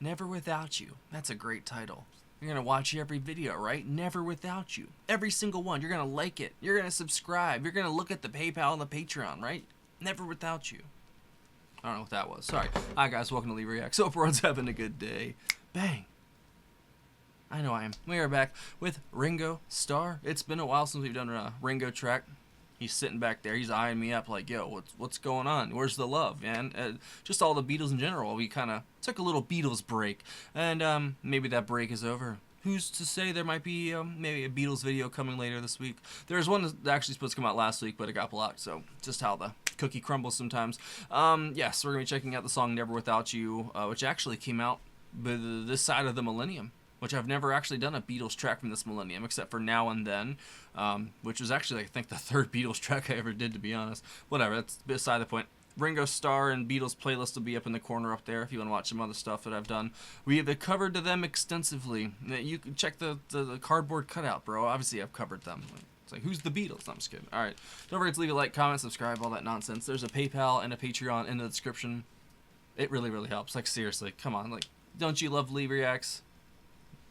Never Without You. That's a great title. You're going to watch every video, right? Never Without You. Every single one. You're going to like it. You're going to subscribe. You're going to look at the PayPal and the Patreon, right? Never Without You. I don't know what that was. Sorry. Hi, guys. Welcome to Lee Reacts. Hope everyone's having a good day. Bang. I know I am. We are back with Ringo Starr. It's been a while since we've done a Ringo track. He's sitting back there. He's eyeing me up like, yo, what's going on? Where's the love, man? Just all the Beatles in general. We kind of took a little Beatles break. And maybe that break is over. Who's to say there might be maybe a Beatles video coming later this week? There's one that actually supposed to come out last week, but it got blocked. So just how the cookie crumbles sometimes. Yes, we're going to be checking out the song Never Without You, which actually came out this side of the millennium. Which I've never actually done a Beatles track from this millennium, except for Now and Then, which was actually, I think, the third Beatles track I ever did, to be honest. Whatever, that's beside the point. Ringo Starr and Beatles playlist will be up in the corner up there if you want to watch some other stuff that I've done. We have covered them extensively. You can check the cardboard cutout, bro. Obviously, I've covered them. It's like, who's the Beatles? No, I'm just kidding. All right, don't forget to leave a like, comment, subscribe, all that nonsense. There's a PayPal and a Patreon in the description. It really, really helps. Like, seriously, come on. Like, don't you love Lee Reacts?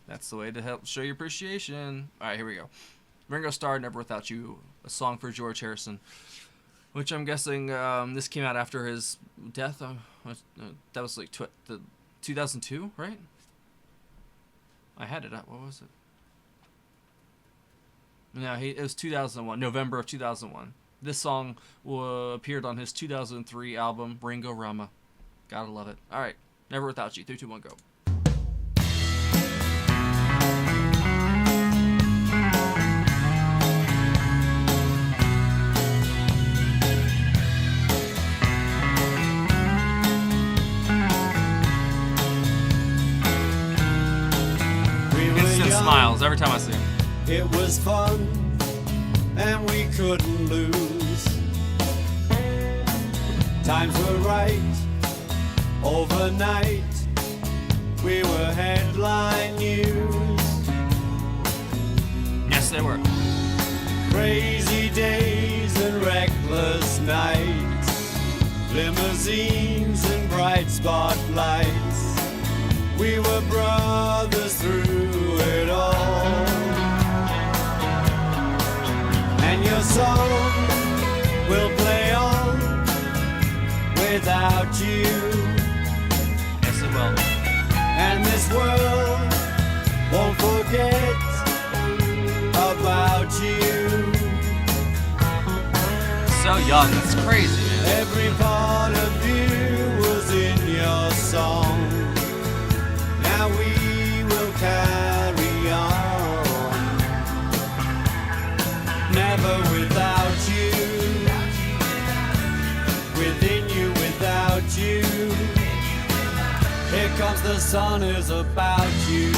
That's the way to help show your appreciation. All right, here we go. Ringo Starr, Never Without You, a song for George Harrison, which I'm guessing this came out after his death. That was like 2002, right? I had it up. What was it? No, it was 2001, November of 2001. This song appeared on his 2003 album, Ringo Rama. Gotta love it. All right, Never Without You. 3, 2, 1, go. Smiles every time I see him. It was fun and we couldn't lose. Times were right. Overnight we were headline news. Yes, they were. Crazy days and reckless nights, limousines and bright spotlights. We were brothers through it all. And your song will play on without you. Yes, it will. And this world won't forget about you. So young, that's crazy, man. Every part of you was in your song. Now we will carry on. Never without you. Within you, without you. Here comes the sun is about you.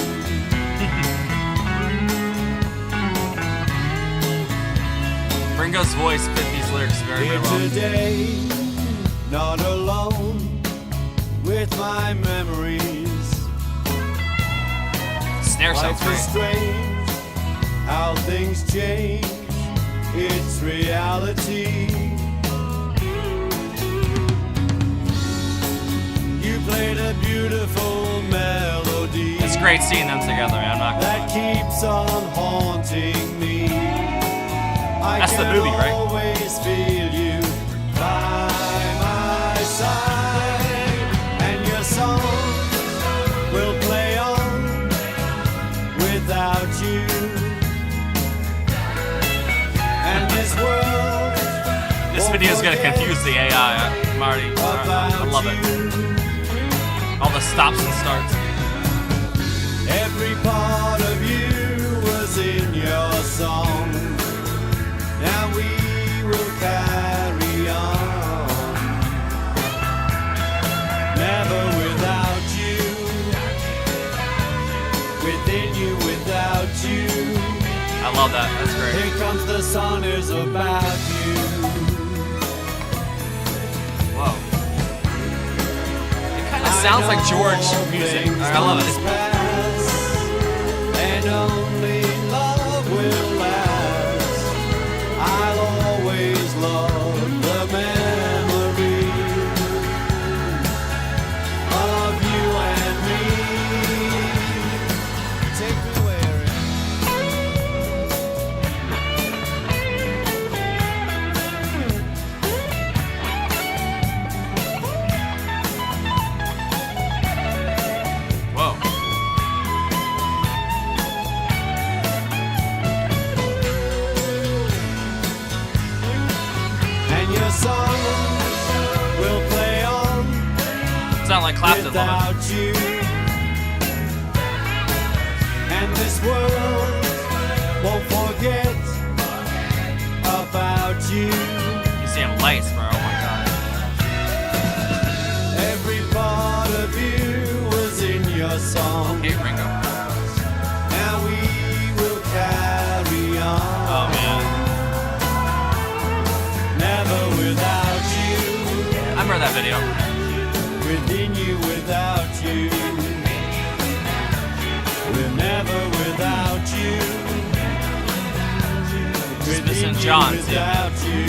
Ringo's voice fit these lyrics very, very well. Here today, not alone with my memories. Snare sounds Life is great. strange, how things change. It's reality. You played a beautiful melody. It's great seeing them together, man. I'm not gonna That lie. keeps on haunting me. That's the movie, right? I can always feel you by my side, and your song will play on without you. And this world This video is gonna confuse the AI. I'm already. I love it. All the stops and starts. Every part of you was in your song. Now we will carry on. Never without you. Within you, without you. I love that. That's great. Here comes the sun is about you. Whoa. It kind of sounds like George music. I love it. And only love will last. I'll always love the memory of you and me. without you. And this world won't forget about you. You see him lights, bro. Oh my god. Every part of you was in your song. Okay, Ringo. Now we will carry on. Oh man. Never without you. I remember that video. Within you, without you. We're never without you. Just missing John, too. Without you.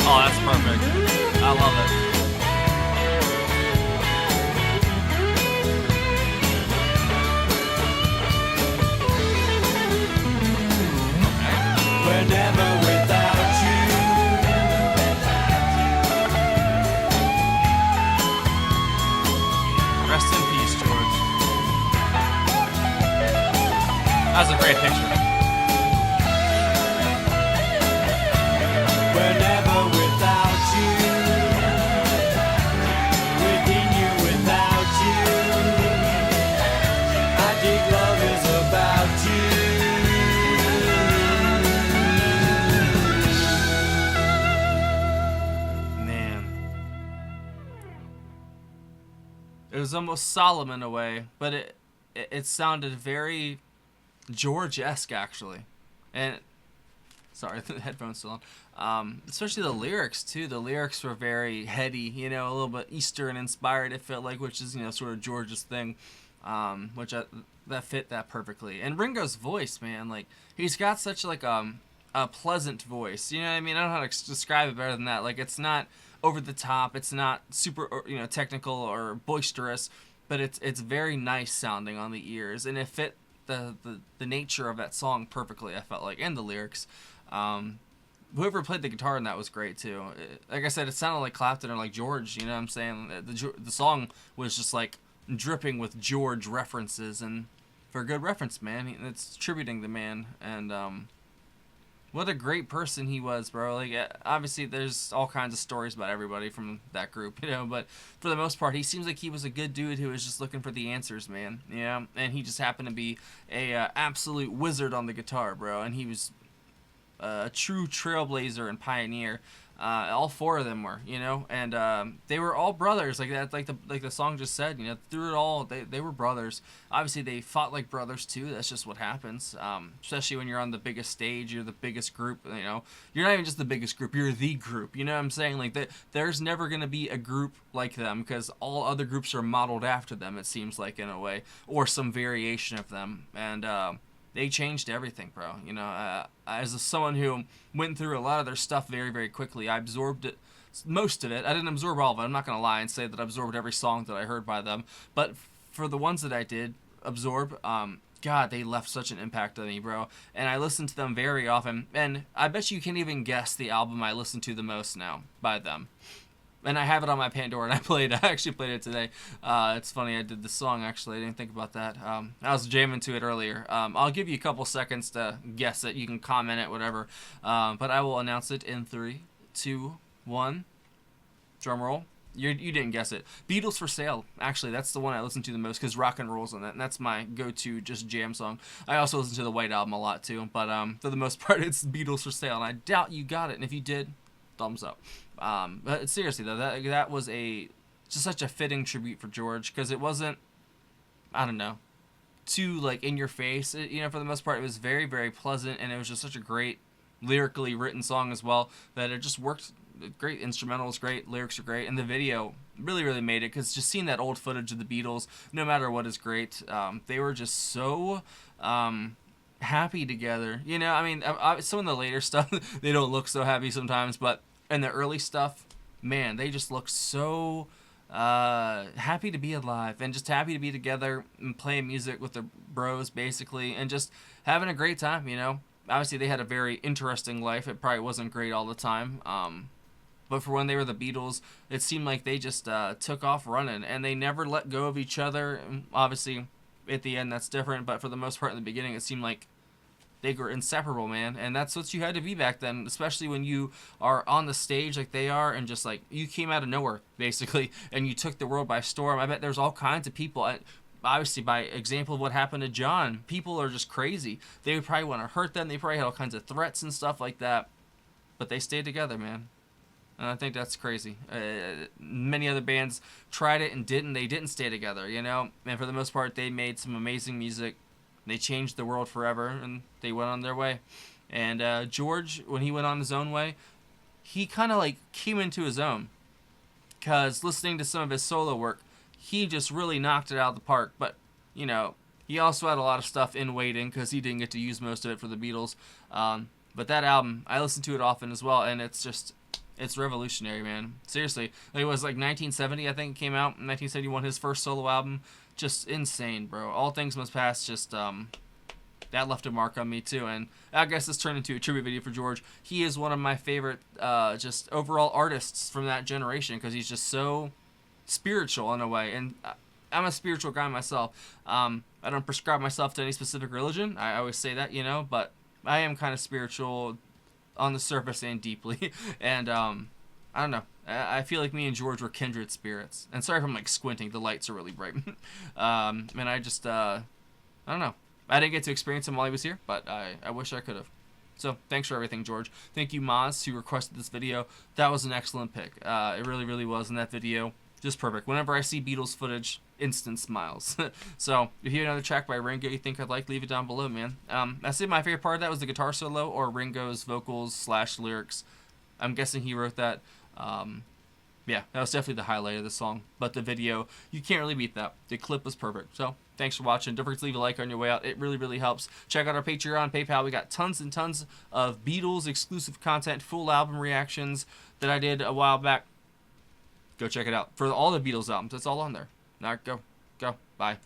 Oh, that's perfect. I love it. We're never without you. Rest in peace, George. That was a great picture. We're never without you. Within you, without you. I dig love is about you. Man. It was almost solemn in a way, but it sounded very George-esque, actually. And sorry, the headphones still on. Especially the lyrics too. The lyrics were very heady, you know, a little bit Eastern inspired. It felt like, which is, you know, sort of George's thing, that fit that perfectly. And Ringo's voice, man, like he's got such like a pleasant voice. You know what I mean? I don't know how to describe it better than that. Like it's not over the top. It's not super, you know, technical or boisterous, but it's very nice sounding on the ears, and it fit the nature of that song perfectly. I felt like, and the lyrics. Whoever played the guitar in that was great too. Like I said, it sounded like Clapton or like George. You know what I'm saying? The song was just like dripping with George references, and for a good reference, man, it's tributing the man. And what a great person he was, bro. Like obviously, there's all kinds of stories about everybody from that group, you know. But for the most part, he seems like he was a good dude who was just looking for the answers, man. You know, and he just happened to be a absolute wizard on the guitar, bro. And he was a true trailblazer and pioneer. All four of them were, you know, and they were all brothers, like that, like the song just said, you know, through it all, they were brothers. Obviously, they fought like brothers too. That's just what happens. Especially when you're on the biggest stage, you're the biggest group. You know, you're not even just the biggest group, you're the group. You know what I'm saying? Like there's never gonna be a group like them because all other groups are modeled after them. It seems like in a way, or some variation of them, and they changed everything, bro. You know, as someone who went through a lot of their stuff very, very quickly, I absorbed it, most of it. I didn't absorb all of it. I'm not going to lie and say that I absorbed every song that I heard by them. But for the ones that I did absorb, God, they left such an impact on me, bro. And I listen to them very often. And I bet you can't even guess the album I listen to the most now by them. And I have it on my Pandora, and I actually played it today. It's funny, I did the song, actually. I didn't think about that. I was jamming to it earlier. I'll give you a couple seconds to guess it. You can comment it, whatever. But I will announce it in 3, 2, 1. Drum roll. You didn't guess it. Beatles for Sale. Actually, that's the one I listen to the most because rock and roll's on that. And that's my go-to just jam song. I also listen to the White Album a lot, too. But for the most part, it's Beatles for Sale. And I doubt you got it. And if you did, thumbs up. But seriously though, that was just such a fitting tribute for George because it wasn't, I don't know, too like in your face. You know, for the most part, it was very, very pleasant, and it was just such a great lyrically written song as well that it just worked. Great instrumentals, great lyrics are great, and the video really, really made it because just seeing that old footage of the Beatles, no matter what, is great. They were just so happy together. You know, I mean, some of the later stuff they don't look so happy sometimes, but in the early stuff, man, they just look so happy to be alive and just happy to be together and playing music with their bros, basically, and just having a great time, you know. Obviously, they had a very interesting life. It probably wasn't great all the time. But for when they were the Beatles, it seemed like they just took off running, and they never let go of each other. And obviously, at the end, that's different. But for the most part, in the beginning, it seemed like They were inseparable, man, and that's what you had to be back then, especially when you are on the stage like they are, and just like you came out of nowhere basically, and you took the world by storm. I bet there's all kinds of people. Obviously, by example of what happened to John, people are just crazy. They would probably want to hurt them. They probably had all kinds of threats and stuff like that, but they stayed together, man. And I think that's crazy. Many other bands tried it and didn't. They didn't stay together, you know. And for the most part, they made some amazing music. They changed the world forever, and they went on their way. And George, when he went on his own way, he kind of like came into his own. Because listening to some of his solo work, he just really knocked it out of the park. But, you know, he also had a lot of stuff in waiting because he didn't get to use most of it for the Beatles. But that album, I listen to it often as well, and it's just... it's revolutionary, man. Seriously. It was like 1970, I think it came out. In 1971, his first solo album. Just insane, bro. All Things Must Pass, just, that left a mark on me, too. And I guess this turned into a tribute video for George. He is one of my favorite, just overall artists from that generation, because he's just so spiritual in a way. And I'm a spiritual guy myself. I don't prescribe myself to any specific religion. I always say that, you know, but I am kind of spiritual on the surface and deeply. And I don't know, I feel like me and George were kindred spirits. And sorry if I'm like squinting, the lights are really bright. And I just I don't know, I didn't get to experience him while he was here, but I wish I could have. So thanks for everything, George. Thank you, Moz, who requested this video. That was an excellent pick. It really was in that video. Just perfect. Whenever I see Beatles footage, instant smiles. So if you have another track by Ringo you think I'd like, leave it down below, man. I say my favorite part of that was the guitar solo or Ringo's vocals / lyrics. I'm guessing he wrote that. Yeah, that was definitely the highlight of the song. But the video, you can't really beat that. The clip was perfect. So thanks for watching. Don't forget to leave a like on your way out. It really helps. Check out our Patreon, PayPal. We got tons and tons of Beatles exclusive content, full album reactions that I did a while back. Go check it out. For all the Beatles albums, it's all on there. Now go. Bye.